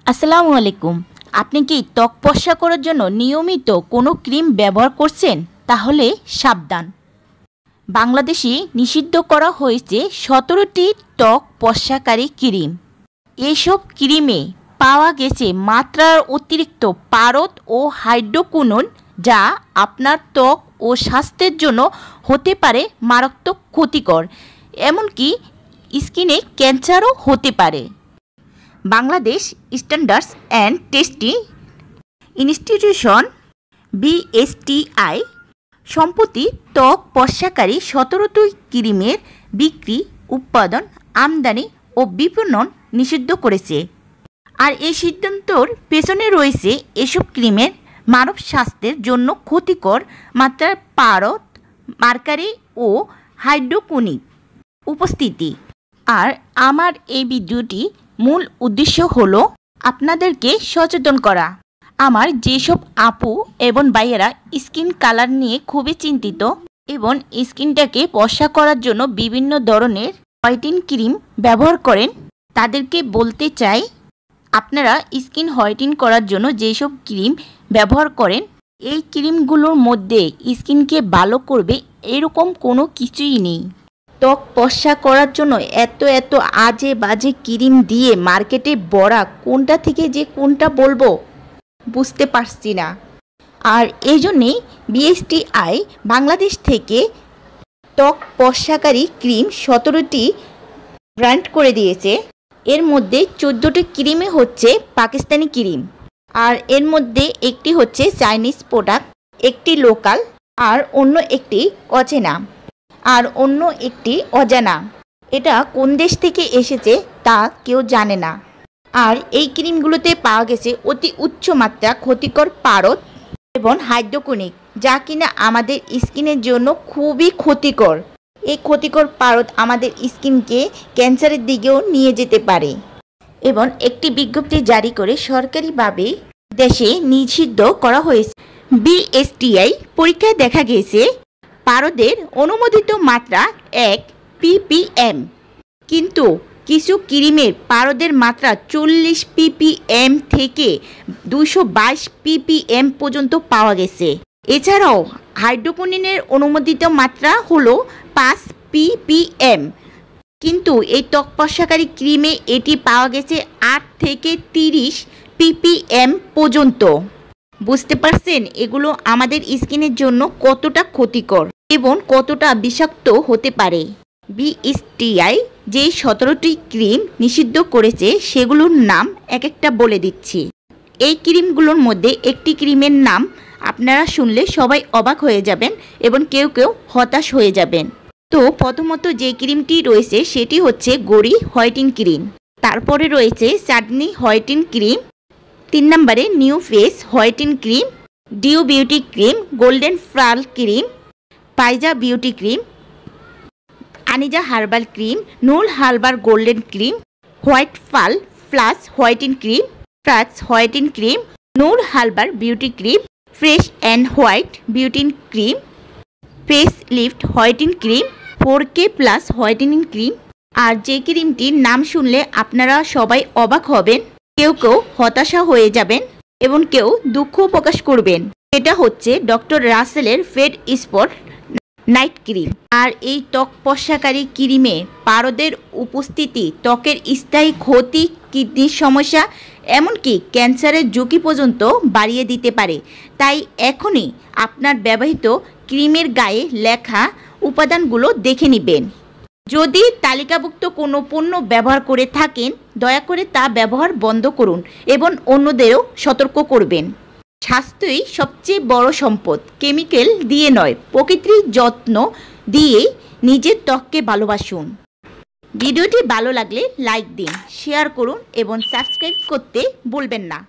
আসসালামু আলাইকুম। আপনি কি ত্বক ফর্সা করার জন্য নিয়মিত কোনো ক্রিম ব্যবহার করছেন? তাহলে সাবধান। বাংলাদেশে নিষিদ্ধ করা হয়েছে 17টি ত্বক ফর্সাকারী ক্রিম। এসব ক্রিমে পাওয়া গেছে মাত্রার অতিরিক্ত পারদ ও হাইড্রোকুইনোন, যা আপনার ত্বক ও স্বাস্থ্যের জন্য হতে পারে মারাত্মক ক্ষতিকর, এমনকি স্কিনে ক্যান্সারও হতে পারে। Bangladesh standards and testing institution BSTI সম্প্রতি ত্বক ফর্সাকারী 17টি ক্রিমের বিক্রি, উৎপাদন, আমদানি ও বিপণন নিষিদ্ধ করেছে। আর এই সিদ্ধান্তর পেছনে রয়েছে এসব ক্রিমের মানব স্বাস্থ্যের জন্য ক্ষতিকর মাত্রার পারদ, মার্কারি ও হাইড্রোকুইনোন উপস্থিতি। আর আমার এই ভিডিওটি মূল উদ্দেশ্য হলো আপনাদেরকে সচেতন করা। আমার যেসব আপু এবং ভাইয়েরা স্কিন কালার নিয়ে খুবই চিন্তিত এবং স্কিনটাকে ফর্সা করার জন্য বিভিন্ন ধরনের হোয়াইটেনিং ক্রিম ব্যবহার করেন, তাদেরকে বলতে চাই, আপনারা স্কিন হোয়াইটেনিং করার জন্য যেসব ক্রিম ব্যবহার করেন, এই ক্রিমগুলোর মধ্যে স্কিনকে ভালো করবে এরকম কোনো কিছুই নেই। ত্বক ফর্সা করার জন্য এত আজে বাজে ক্রিম দিয়ে মার্কেটে ভরা, কোনটা থেকে যে কোনটা বলবো বুঝতে পারছি না। আর এই জন্যেই BSTI বাংলাদেশ থেকে ত্বক ফর্সাকারী ক্রিম 17টি ব্র্যান্ড করে দিয়েছে। এর মধ্যে 14টি ক্রিমে হচ্ছে পাকিস্তানি ক্রিম, আর এর মধ্যে একটি হচ্ছে চাইনিজ প্রোডাক্ট, একটি লোকাল, আর অন্য একটি অচেনা, আর অন্য একটি অজানা। এটা কোন দেশ থেকে এসেছে তা কেউ জানে না। আর এই ক্রিমগুলোতে পাওয়া গেছে অতি উচ্চ মাত্রা ক্ষতিকর পারদ এবং হাইড্রোকুইনোন, যা কিনা আমাদের স্কিনের জন্য খুবই ক্ষতিকর। এই ক্ষতিকর পারদ আমাদের স্কিনকে ক্যান্সারের দিকেও নিয়ে যেতে পারে। এবং একটি বিজ্ঞপ্তি জারি করে সরকারিভাবে দেশে নিষিদ্ধ করা হয়েছে। BSTI পরীক্ষায় দেখা গেছে পারদের অনুমোদিত মাত্রা 1 ppm, কিন্তু কিছু ক্রিমের পারদের মাত্রা 40 ppm থেকে 222 ppm পর্যন্ত পাওয়া গেছে। এছাড়াও হাইড্রোকুইনোনের অনুমোদিত মাত্রা হলো 5 ppm, কিন্তু এই ত্বক ফর্সাকারী ক্রিমে এটি পাওয়া গেছে 8 থেকে 30 ppm পর্যন্ত। বুঝতে পারছেন এগুলো আমাদের স্কিনের জন্য কতটা ক্ষতিকর এবং কতটা বিষাক্ত হতে পারে। BSTI যে 17টি ক্রিম নিষিদ্ধ করেছে সেগুলোর নাম এক একটা বলে দিচ্ছি। এই ক্রিমগুলোর মধ্যে একটি ক্রিমের নাম আপনারা শুনলে সবাই অবাক হয়ে যাবেন এবং কেউ কেউ হতাশ হয়ে যাবেন। তো প্রথমত যে ক্রিমটি রয়েছে সেটি হচ্ছে গড়ি হোয়াইটেনিং ক্রিম, তারপরে রয়েছে চাঁদনি হোয়াইটেনিং ক্রিম, 3 নম্বরে new face whitening cream, dew beauty cream, golden ফ্রাল ক্রিম, পাইজা বিউটি ক্রিম, আনিজা হার্বাল ক্রিম, নুল হার্বাল গোল্ডেন ক্রিম, হোয়াইট ফাল plus whitening cream, plus whitening cream, নুল herbal beauty cream, fresh and white beauty cream, face lift whitening cream, 4K plus whitening cream. আর যে ক্রিমটির নাম শুনলে আপনারা সবাই অবাক হবেন, কেউ কেউ হতাশা হয়ে যাবেন এবং কেউ দুঃখ প্রকাশ করবেন, এটা হচ্ছে ডক্টর রাসেলের ফেড স্পট নাইট ক্রিম। আর এই ত্বক ফর্সাকারী ক্রিমে পারদের উপস্থিতি ত্বকের স্থায়ী ক্ষতি, কিডনির সমস্যা, এমনকি ক্যান্সারের ঝুঁকি পর্যন্ত বাড়িয়ে দিতে পারে। তাই এখনই আপনার ব্যবহৃত ক্রিমের গায়ে লেখা উপাদানগুলো দেখে নেবেন। যদি তালিকাভুক্ত কোনো পণ্য ব্যবহার করে থাকেন, দয়া করে তা ব্যবহার বন্ধ করুন এবং অন্যদেরও সতর্ক করবেন। স্বাস্থ্যই সবচেয়ে বড় সম্পদ, কেমিক্যাল দিয়ে নয়, প্রকৃতির যত্ন দিয়ে নিজের ত্বককে ভালোবাসুন। ভিডিওটি ভালো লাগলে লাইক দিন, শেয়ার করুন এবং সাবস্ক্রাইব করতে ভুলবেন না।